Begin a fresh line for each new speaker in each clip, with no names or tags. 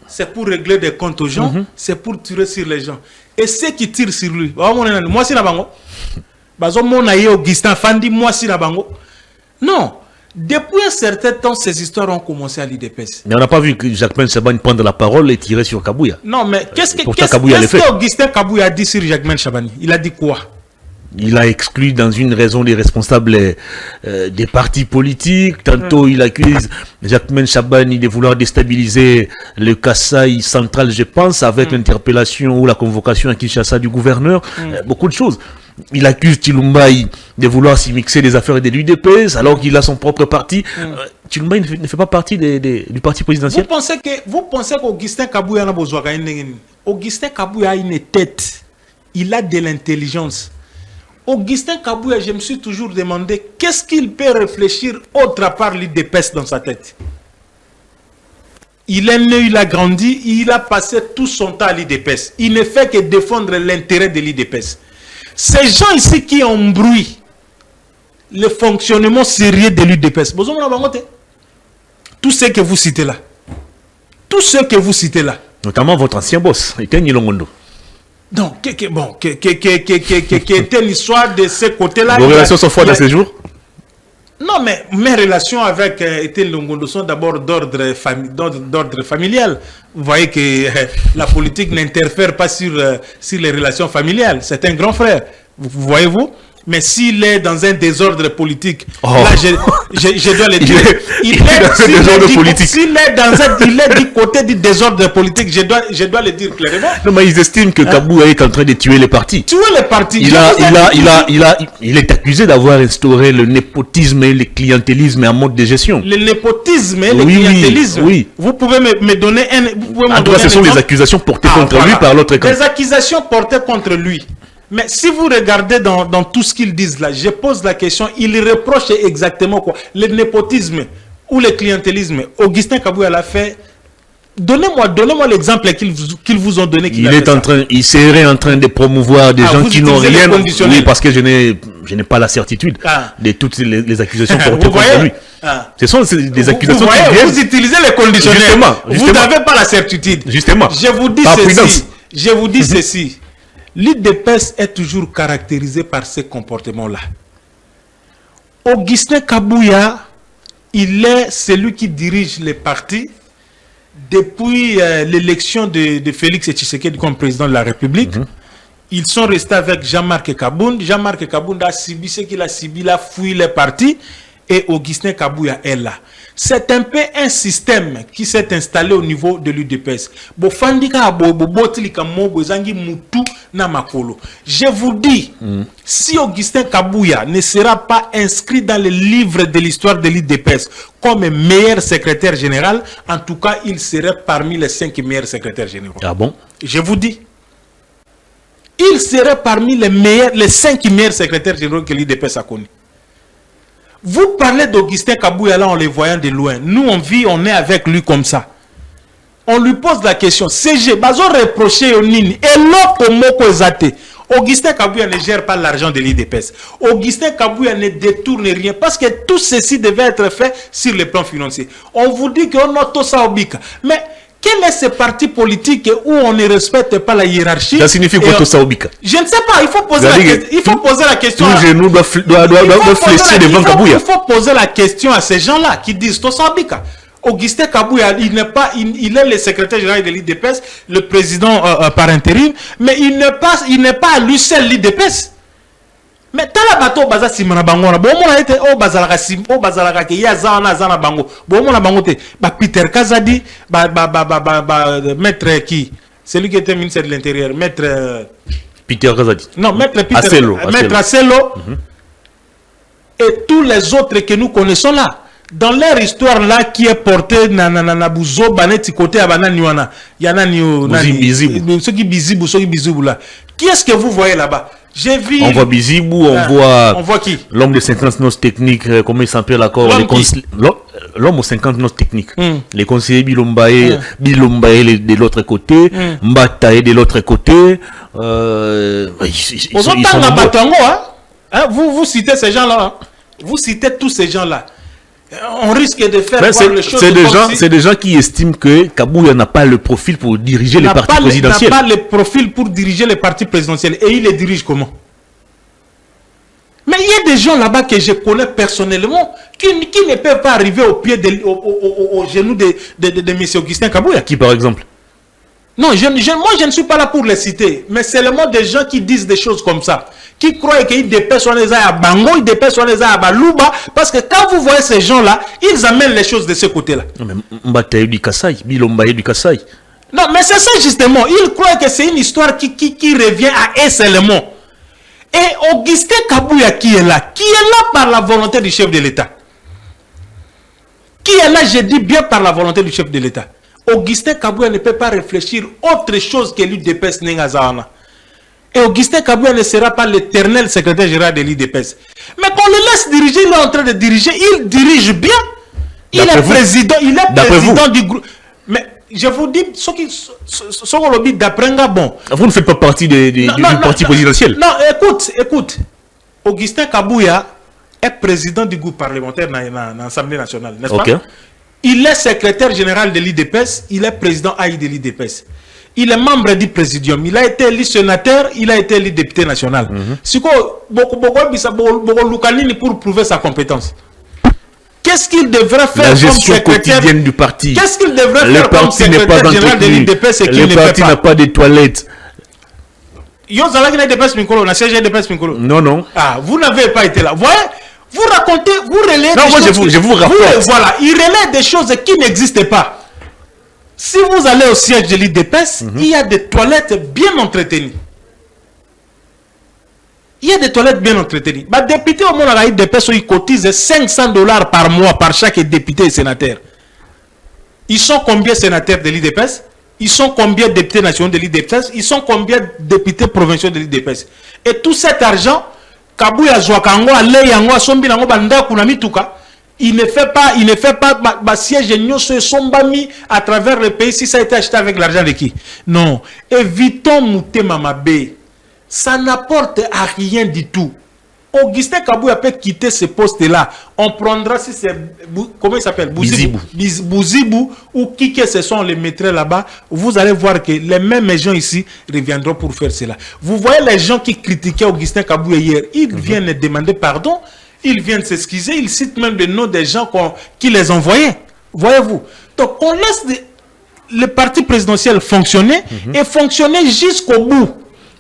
c'est pour régler des comptes aux gens, c'est pour tirer sur les gens. Et ceux qui tirent sur lui, moi c'est Nabango. Augustin Fandi, moi c'est Nabango. Non. Depuis un certain temps, ces histoires ont commencé à l'IDPS.
Mais on n'a pas vu que Jacquemain Chabani prendre la parole et tirer sur Kabouya.
Non, mais qu'est-ce qu'Augustin Kabouya a dit sur Jacquemain Chabani? Il a dit quoi?
Il a exclu dans une raison les responsables des partis politiques. Tantôt, il accuse Jacquemain Chabani de vouloir déstabiliser le Kasaï central, je pense, avec l'interpellation ou la convocation à Kinshasa du gouverneur. Beaucoup de choses. Il accuse Chilumbaï de vouloir s'y mixer des affaires de l'UDPS alors qu'il a son propre parti. Chilumbaï ne fait pas partie du parti présidentiel.
Vous pensez qu'Augustin Kabouya n'a pas besoin d'une Augustin Kabouya a une tête. Il a de l'intelligence. Augustin Kabouya, je me suis toujours demandé qu'est-ce qu'il peut réfléchir autre à part l'UDPS dans sa tête. Il est né, il a grandi, il a passé tout son temps à l'UDPS. Il ne fait que défendre l'intérêt de l'UDPS. Ces gens ici qui embrouillent le fonctionnement sérieux de l'UDPS, tous ceux que vous citez là,
notamment votre ancien boss, Etienne Longondo.
Donc, qui était l'histoire de ce côté-là.
Vos relations sont fortes à ce jour?
Non, mais mes relations avec Etienne Longondo sont d'abord d'ordre familial. Vous voyez que la politique n'interfère pas sur les relations familiales. C'est un grand frère. Vous voyez-vous? Mais s'il est dans un désordre politique, là, je dois le dire. S'il est du côté du désordre politique, je dois le dire clairement.
Non, mais ils estiment que Kabouya est en train de tuer les partis.
Tuer les partis.
Il est accusé d'avoir instauré le népotisme et le clientélisme en mode de gestion.
Le népotisme et le clientélisme.
Oui.
Vous pouvez me donner un.
En tout cas, ce sont des accusations portées contre lui par l'autre camp.
Des accusations portées contre lui. Mais si vous regardez dans tout ce qu'ils disent là, je pose la question, ils reprochent exactement quoi? Le népotisme ou le clientélisme. Augustin Kabouya l'a fait. Donnez-moi l'exemple qu'ils vous ont donné.
Il serait en train de promouvoir des gens qui n'ont rien. Oui, parce que je n'ai pas la certitude de toutes les accusations portées contre lui. Ce sont des accusations
vous utilisez les conditionnels. Vous n'avez pas la certitude.
Justement.
Je vous dis ceci. L'UDPS est toujours caractérisé par ces comportements-là. Augustin Kabouya, il est celui qui dirige les partis depuis l'élection de Félix Tshisekedi comme président de la République. Ils sont restés avec Jean-Marc Kabound. Jean-Marc Kabound a subi ce qu'il a subi, il a fouillé les partis et Augustin Kabouya est là. C'est un peu un système qui s'est installé au niveau de l'UDPS. Je vous dis, si Augustin Kabouya ne sera pas inscrit dans le livre de l'histoire de l'UDPS comme meilleur secrétaire général, en tout cas, il serait parmi les 5 meilleurs secrétaires généraux.
Ah bon?
Je vous dis. Il serait parmi les 5 meilleurs secrétaires généraux que l'UDPS a connus. Vous parlez d'Augustin Kabouya là en les voyant de loin. Nous, on est avec lui comme ça. On lui pose la question. CG, bazo reproché au Nini. Et l'autre mot zate. Augustin Kabouya ne gère pas l'argent de l'IDPS. Augustin Kabouya ne détourne rien. Parce que tout ceci devait être fait sur le plan financier. On vous dit qu'on a tout ça au BIC. Mais quel est ce parti politique où on ne respecte pas la hiérarchie?
Ça signifie quoi tout ça au BIC?
Je ne sais pas, il faut poser la question.
Tout genou doit fléchir devant Kabouya.
Il faut poser la question à ces gens-là qui disent tout ça au BIC. Augustin Kabouya, il est le secrétaire général de l'IDPS, le président par intérim, mais il n'est pas à lui seul l'IDPS. Mais tala bato baza simana bango na bomo na ete o bazalaka sim o bazalaka ke ya zana bango bomo na bango te ba Peter Kazadi ba maître qui celui qui était ministre de l'Intérieur, maître
Peter Kazadi.
Non, maître Peter maître Asselo et tous les autres que nous connaissons là. Dans leur histoire là qui est portée na buzo baneti côté abana niwana yana niyo ceux qui bizibu là. Qui est-ce que vous voyez là-bas? J'ai vu.
On voit Bizibou, on voit
qui?
L'homme de 50 notes techniques, comment il s'appelle l'accord? L'homme aux 50 notes techniques. Les conseillers Bilombaye de l'autre côté, Mbataye de l'autre côté. Ils sont
vous citez ces gens-là. Vous citez tous ces gens-là. On risque de faire
Ben,
voir les choses
c'est des gens qui estiment que Kabouya n'a pas le profil pour diriger les partis présidentiels.
Il n'a pas le profil pour diriger les partis présidentiels. Et il les dirige comment? Mais il y a des gens là-bas que je connais personnellement qui ne peuvent pas arriver au pied au genou de M. Augustin Kabouya.
Qui par exemple?
Non, moi je ne suis pas là pour les citer, mais c'est le monde des gens qui disent des choses comme ça, qui croient qu'ils dépêchent les à Bango, ils dépêchent les à Balouba, parce que quand vous voyez ces gens-là, ils amènent les choses de ce côté-là.
Non, mais Mbataye du Kassai, Bilombaye du Kassai.
Non, mais c'est ça justement, ils croient que c'est une histoire qui revient à eux seulement. Et Augustin Kabouya qui est là par la volonté du chef de l'État. Qui est là, je dis bien par la volonté du chef de l'État. Augustin Kabouya ne peut pas réfléchir autre chose que l'UDPS Nengazana. Et Augustin Kabouya ne sera pas l'éternel secrétaire général de l'UDPS. Mais qu'on le laisse diriger, il est en train de diriger, il dirige bien. Il est président du groupe. Mais je vous dis, ce qu'on le dit d'après bon.
Vous ne faites pas partie du parti présidentiel.
Non, écoute. Augustin Kabouya est président du groupe parlementaire dans l'Assemblée nationale, n'est-ce pas? Il est secrétaire général de l'IDPS, il est président AI de l'IDPS. Il est membre du présidium, il a été élu sénateur, il a été élu député national. C'est quoi pour prouver sa compétence? Qu'est-ce qu'il devrait faire
comme
secrétaire
quotidienne du parti?
Qu'est-ce qu'il devrait faire comme secrétaire général de l'IDPS et qu'il ne fait pas?
Le parti n'a pas de toilettes.
Non. Ah, vous n'avez pas été là. Vous voyez? Vous racontez, vous relayez
des choses. Je vous raconte.
Voilà, il relaie des choses qui n'existent pas. Si vous allez au siège de l'IDPS, il y a des toilettes bien entretenues. Il y a des toilettes bien entretenues. Les députés au monde à l'IDPS, ils cotisent $500 par mois par chaque député et sénateur. Ils sont combien sénateurs de l'IDPS? Ils sont combien députés nationaux de l'IDPS? Ils sont combien députés provinciaux de l'IDPS? Et tout cet argent, Kabouya Zouakango, Aleyango, Sombi Nango, Banda, Kunamituka, il ne fait pas siège sombami à travers le pays si ça a été acheté avec l'argent de qui? Non. Évitons Moutema Mabé. Ça n'apporte à rien du tout. Augustin Kabouya peut quitter ce poste-là. On prendra, si c'est, comment il s'appelle? Bouzibou, ou qui que ce soit, on les mettrait là-bas. Vous allez voir que les mêmes gens ici reviendront pour faire cela. Vous voyez les gens qui critiquaient Augustin Kabouya hier, ils viennent demander pardon, ils viennent s'excuser, ils citent même le nom des gens qui les envoyaient. Voyez-vous? Donc on laisse le parti présidentiel fonctionner et fonctionner jusqu'au bout.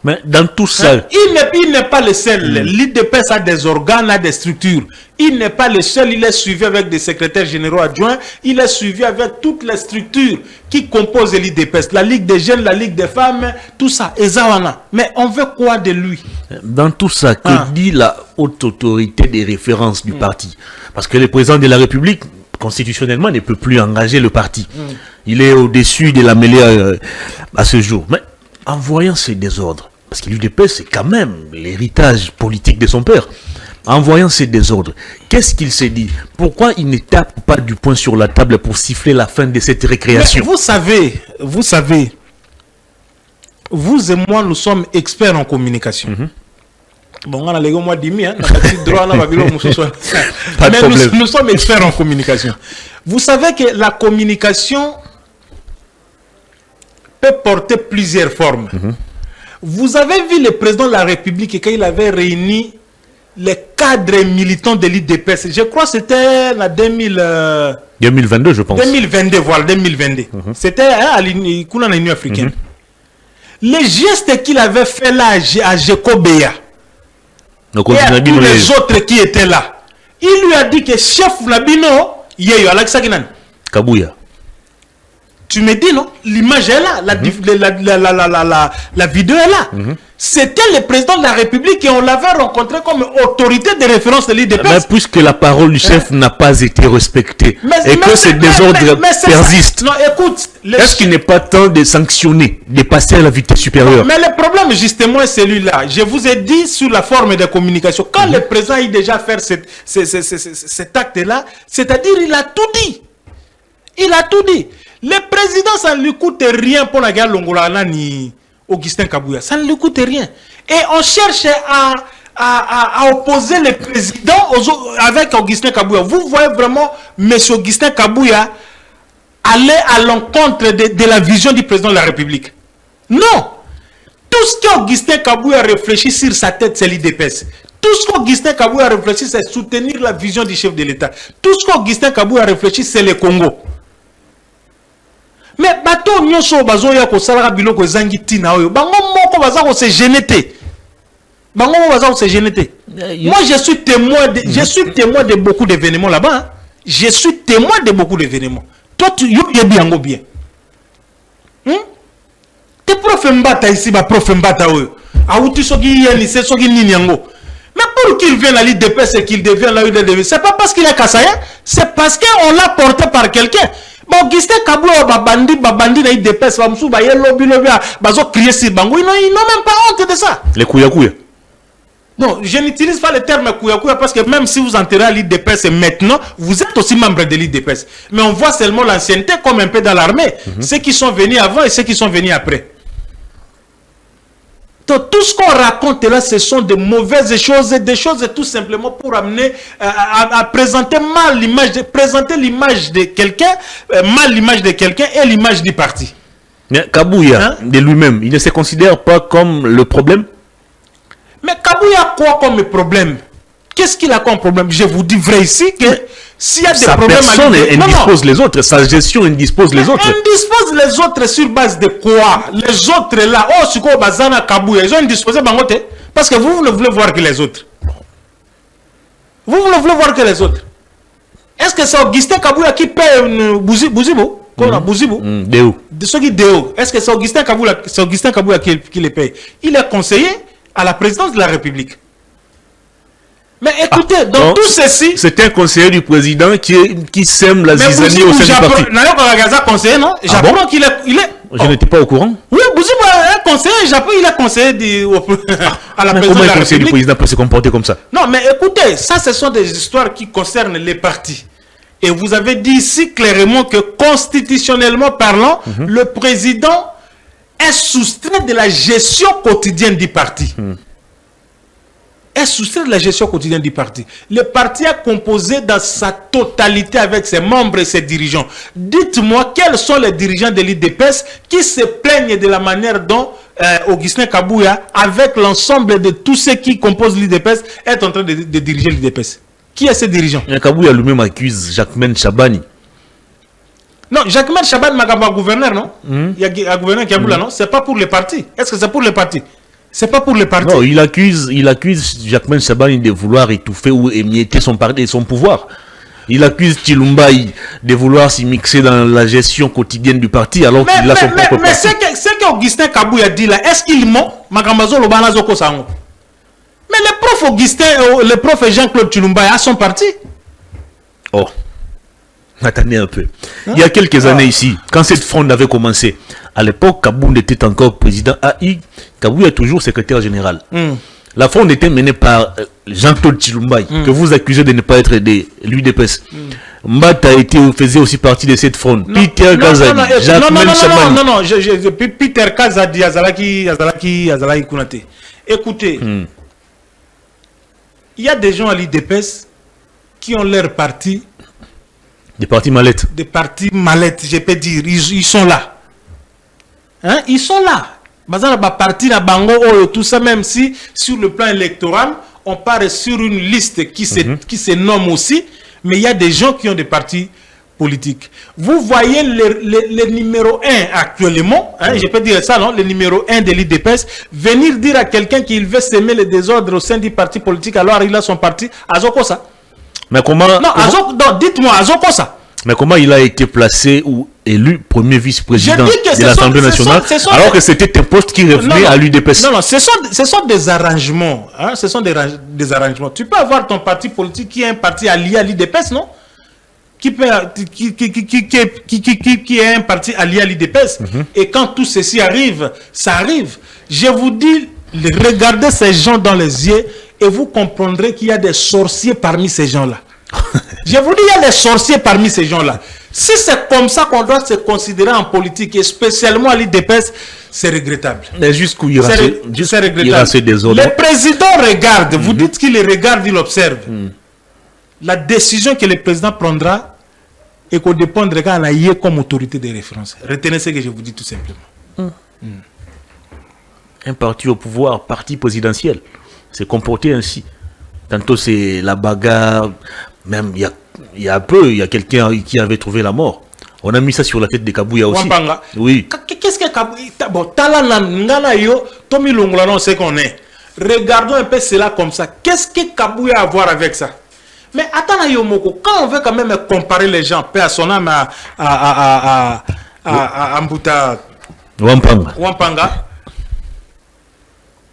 Mais dans tout ça...
Il n'est pas le seul. L'IDPS a des organes, a des structures. Il n'est pas le seul. Il est suivi avec des secrétaires généraux adjoints. Il est suivi avec toutes les structures qui composent l'IDPS. La Ligue des jeunes, la Ligue des femmes, tout ça. Et Zawana. Mais on veut quoi de lui?
Dans tout ça, que dit la haute autorité des références du parti? Parce que le président de la République, constitutionnellement, ne peut plus engager le parti. Il est au-dessus de la mêlée à ce jour. Mais en voyant ces désordres, parce que l'UDPS, c'est quand même l'héritage politique de son père. En voyant ces désordres, qu'est-ce qu'il s'est dit? Pourquoi il ne tape pas du poing sur la table pour siffler la fin de cette récréation?
Mais vous savez, vous et moi, nous sommes experts en communication. Bon, on a les mois d'imi, hein, mais nous sommes experts en communication. Vous savez que la communication peut porter plusieurs formes. Vous avez vu le président de la République quand il avait réuni les cadres militants de l'IDPS. Je crois que c'était en
2022, je pense.
2022, voilà, 2022. C'était à l'Union africaine. Les gestes qu'il avait fait là à Jekobea et à tous les autres qui étaient là, il lui a dit que chef Nabino, Yeyo, Alaksakinan.
Kabouya.
Tu me dis, non? L'image est là, la vidéo est là. C'était le président de la République et on l'avait rencontré comme autorité de référence de l'IDPS.
Mais puisque la parole du chef n'a pas été respectée et que ces désordres persistent, est-ce qu'il n'est pas temps de sanctionner, de passer à la vitesse supérieure?
Mais le problème justement est celui-là. Je vous ai dit sur la forme de communication. Quand le président a déjà fait cet acte-là, c'est-à-dire il a tout dit. Il a tout dit. Le président, ça ne lui coûte rien pour la guerre Longolana ni Augustin Kabouya. Ça ne lui coûte rien. Et on cherche à opposer le président avec Augustin Kabouya. Vous voyez vraiment M. Augustin Kabouya aller à l'encontre de la vision du président de la République. Non. Tout ce qu'Augustin Kabouya réfléchit sur sa tête, c'est l'IDPS. Tout ce qu'Augustin Kabouya réfléchit, c'est soutenir la vision du chef de l'État. Tout ce qu'Augustin Kabouya réfléchit, c'est le Congo. Mais bateau nyonso bazo ya ko salaka biloko ezangi tina oyo bango moko baza ko se geneté. Bango moko baza ko se geneté. Moi je suis témoin de beaucoup d'événements là-bas. Hein. Je suis témoin de beaucoup d'événements. Toi tu y bien bien. Te prof mbata ici ba prof mbata oyo. Auti soki yeni c'est soki nini yango. Mais pour qu'il vienne à l'IDPS et qu'il devienne là où il est, c'est pas parce qu'il est kassaïen, c'est parce qu'on l'a porté par quelqu'un. Bon, Augustin Kabouya, babandi na IDPS, bamsou, ba yelo bilobia, bazo crier sur bango, ils n'ont même pas honte de ça.
Les kouya-kouya.
Non, je n'utilise pas le terme kouya-kouya parce que même si vous entrez à l'IDPS maintenant, vous êtes aussi membre de l'IDPS. Mais on voit seulement l'ancienneté comme un peu dans l'armée. Ceux qui sont venus avant et ceux qui sont venus après. Donc, tout ce qu'on raconte là, ce sont de mauvaises choses, des choses tout simplement pour amener à présenter mal l'image, présenter l'image de quelqu'un, mal l'image de quelqu'un et l'image du parti.
Mais Kabouya, de lui-même, il ne se considère pas comme le problème?
Mais Kabouya a quoi comme problème? Qu'est-ce qu'il a comme problème? Je vous dis vrai ici que s'il y a des problèmes...
Sa personne indispose les autres, sa gestion indispose les autres.
Indispose les autres sur base de quoi? Les autres là, oh, c'est quoi Bazana Kabouya? Ils ont indisposé Bangote parce que vous ne voulez voir que les autres. Vous ne voulez voir que les autres. Est-ce que c'est Augustin Kabouya qui paie Bouzibo? Bouzibo?
Déo.
De ceux qui Déo. Est-ce que c'est Augustin Kabouya qui les paye? Il est conseiller à la présidence de la République. Mais écoutez, dans tout ceci...
C'est un conseiller du président qui sème la zizanie au sein du parti.
Conseiller, non? J'apprends qu'il est...
Je n'étais pas au courant.
Oui, Bouzibo est conseiller, Japon, il est conseiller à la présidence de la République.
Comment un conseiller du président peut se comporter comme ça?
Non, mais écoutez, ça, ce sont des histoires qui concernent les partis. Et vous avez dit ici clairement que constitutionnellement parlant, le président est soustrait de la gestion quotidienne du parti. Est soustrait de la gestion quotidienne du parti. Le parti est composé dans sa totalité avec ses membres et ses dirigeants. Dites-moi, quels sont les dirigeants de l'IDPS qui se plaignent de la manière dont Augustin Kabouya, avec l'ensemble de tous ceux qui composent l'IDPS, est en train de diriger l'IDPS? Qui est ce dirigeant?
Kabouya lui-même accuse Jacquemaine Chabani.
Non, Jacquemaine Chabani, ma gouverneur, non? Il y a un gouverneur qui a là, non? C'est pas pour les partis. Est-ce que c'est pour les partis? C'est pas pour les partis.
Non, il accuse Jacquemaine Chabani de vouloir étouffer ou émietter son parti et son pouvoir. Il accuse Chilumbaï de vouloir s'y mixer dans la gestion quotidienne du parti alors qu'il a son propre parti.
Mais c'est qu'Augustin Kabouya dit là, est-ce qu'il ment? Mais le prof Jean-Claude Chilumbaï a son parti.
Oh, attendez un peu. Il y a quelques années ici, quand cette fronde avait commencé, à l'époque, Kabound était encore président AI, Kabouya est toujours secrétaire général. La fronde était menée par Jean-Claude Chilumbaï, que vous accusez de ne pas être de l'UDPS. Mbata faisait aussi partie de cette fronde. Peter Kazadi, Jacquemaine Chabani.
Non, Peter Kazadi, Azalaki Kunate. Écoutez, il y a des gens à l'UDPS qui ont leur parti.
Des partis mallettes.
Des partis mallettes, je peux dire. Ils sont là. Hein? Ils sont là. Parti na bango tout ça, même si sur le plan électoral on part sur une liste qui se nomme aussi, mais il y a des gens qui ont des partis politiques. Vous voyez le numéro 1 actuellement, hein, je peux dire ça, non, le numéro 1 de l'IDPS venir dire à quelqu'un qu'il veut semer le désordre au sein du parti politique alors il a son parti Azokosa.
Mais comment?
Non, dites-moi Azokosa.
Mais comment il a été placé ou élu premier vice-président de l'Assemblée nationale alors que c'était un poste qui revenait à l'UDPS?
Non, ce sont des arrangements. Hein, ce sont des arrangements. Tu peux avoir ton parti politique qui est un parti allié à l'UDPS, non? Qui est un parti allié à l'UDPS. Et quand tout ceci arrive, ça arrive. Je vous dis, regardez ces gens dans les yeux et vous comprendrez qu'il y a des sorciers parmi ces gens-là. Je vous dis, il y a des sorciers parmi ces gens-là. Si c'est comme ça qu'on doit se considérer en politique, et spécialement à l'IDPS, c'est regrettable.
Mais jusqu'où il y aura ce désordre?
Le président regarde, vous dites qu'il regarde, il observe. La décision que le président prendra et qu'on dépendra quand on a comme autorité de référence. Retenez ce que je vous dis tout simplement.
Un parti au pouvoir, parti présidentiel, s'est comporté ainsi. Tantôt c'est la bagarre, même il y a quelqu'un qui avait trouvé la mort. On a mis ça sur la tête de Kabouya aussi.
Wampanga.
Oui.
Qu'est-ce que Kabouya? Bon, Tomi Longolano, on sait qu'on est. Regardons un peu cela comme ça. Qu'est-ce que Kabouya a à voir avec ça? Mais attends, Yomoko, quand on veut quand même comparer les gens, paix à son âme à Mbuta Wampanga,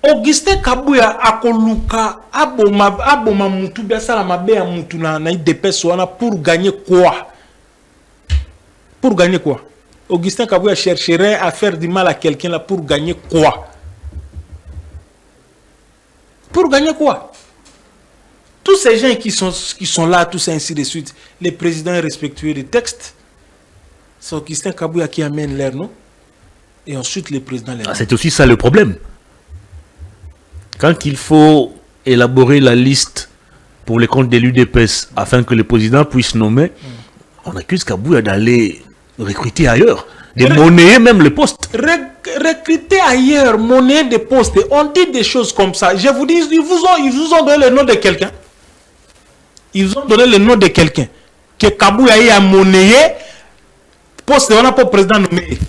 Augustin Kabouya akoluka aboma mutu biasa la mabe ya mutu na IDPS wana pour gagner quoi? Pour gagner quoi? Augustin Kabouya chercherait à faire du mal à quelqu'un là pour gagner quoi? Pour gagner quoi? Tous ces gens qui sont là, tous ainsi de suite, les présidents respectueux des textes, c'est Augustin Kabouya qui amène l'air, non? Et ensuite les présidents les.
C'est aussi ça le problème. Quand il faut élaborer la liste pour les comptes de l'UDPS afin que le président puisse nommer, on accuse Kabouya d'aller recruter ailleurs, de monnayer même le poste.
Recruter ailleurs, monnayer des postes. On dit des choses comme ça. Je vous dis, ils vous ont donné le nom de quelqu'un. Ils vous ont donné le nom de quelqu'un. Que Kabouya a monnayé, poste on a pas président nommé.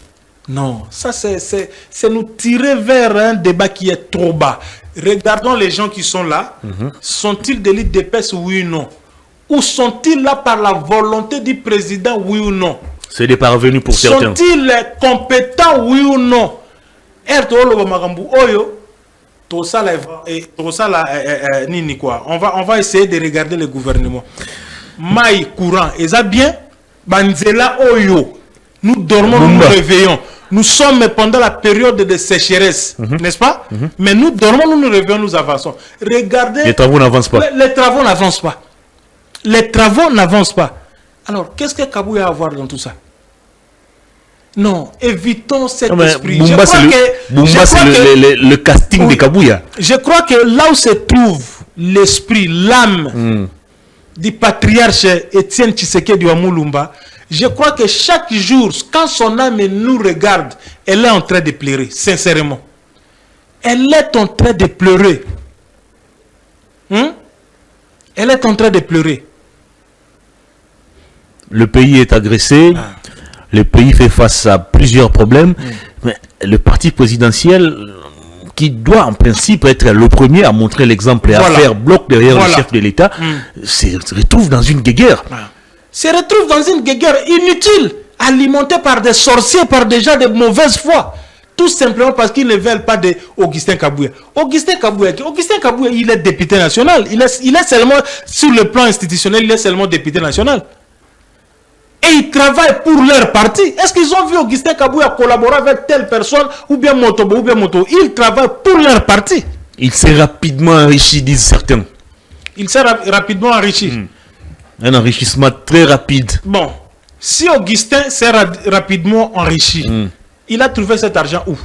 Non, ça c'est nous tirer vers un débat qui est trop bas. Regardons les gens qui sont là. Sont-ils de l'IDPS, oui ou non? Ou sont-ils là par la volonté du président, oui ou non?
C'est des parvenus pour certains.
Sont-ils compétents, oui ou non? On va essayer de regarder le gouvernement. Maï courant, et ça bien? Banzela Oyo. Nous dormons, nous nous réveillons. Nous sommes pendant la période de sécheresse, n'est-ce pas? Mais nous dormons, nous nous réveillons, nous avançons. Regardez.
Les travaux n'avancent pas.
Les travaux n'avancent pas. Les travaux n'avancent pas. Alors, qu'est-ce que Kabouya a à voir dans tout ça? Non, évitons cet esprit.
Bumba, c'est le casting de Kabouya.
Je crois que là où se trouve l'esprit, l'âme du patriarche Étienne Tshisekedi Wamulumba, je crois que chaque jour, quand son âme nous regarde, elle est en train de pleurer, sincèrement. Elle est en train de pleurer. Elle est en train de pleurer.
Le pays est agressé. Le pays fait face à plusieurs problèmes. Mais le parti présidentiel, qui doit en principe être le premier à montrer l'exemple et à faire bloc derrière le chef de l'État, se retrouve dans une guéguerre.
Se retrouve dans une guerre inutile, alimentée par des sorciers, par des gens de mauvaise foi. Tout simplement parce qu'ils ne veulent pas de Augustin Kabouya. Augustin Kabouya, il est député national. Il est seulement, sur le plan institutionnel, il est seulement député national. Et ils travaillent pour leur parti. Est-ce qu'ils ont vu Augustin Kabouya collaborer avec telle personne, ou bien Motobo, ou bien Moto? Ils travaillent pour leur parti.
Il s'est rapidement enrichi, disent certains.
Il s'est rapidement enrichi.
Un enrichissement très rapide.
Bon, si Augustin s'est rapidement enrichi, il a trouvé cet argent où?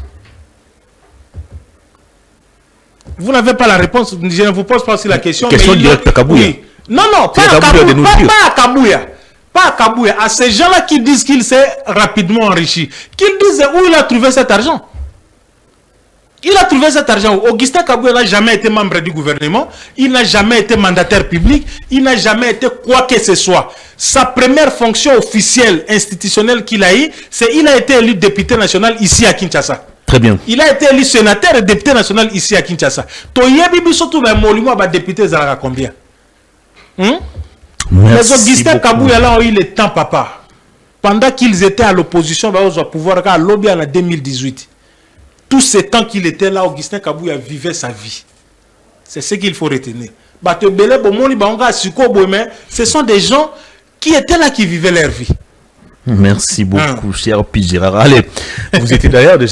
Vous n'avez pas la réponse, je ne vous pose pas aussi la question.
Question directe à Kabouya.
Oui. Non, pas à Kabouya. Pas à Kabouya. À ces gens-là qui disent qu'il s'est rapidement enrichi. Qu'ils disent où il a trouvé cet argent. Il a trouvé cet argent. Augustin Kabouya n'a jamais été membre du gouvernement. Il n'a jamais été mandataire public. Il n'a jamais été quoi que ce soit. Sa première fonction officielle, institutionnelle qu'il a eue, c'est qu'il a été élu député national ici à Kinshasa.
Très bien.
Il a été élu sénateur et député national ici à Kinshasa. Toyebi surtout le Molimo va député Zara combien? Les Augustin Kabouya là ont eu le temps, papa. Pendant qu'ils étaient à l'opposition, au pouvoir à lobby en 2018. Tout ce temps qu'il était là, Augustin Kabouya vivait sa vie. C'est ce qu'il faut retenir. Ce sont des gens qui étaient là, qui vivaient leur vie.
Merci beaucoup, cher Pigérard. Allez, vous étiez d'ailleurs déjà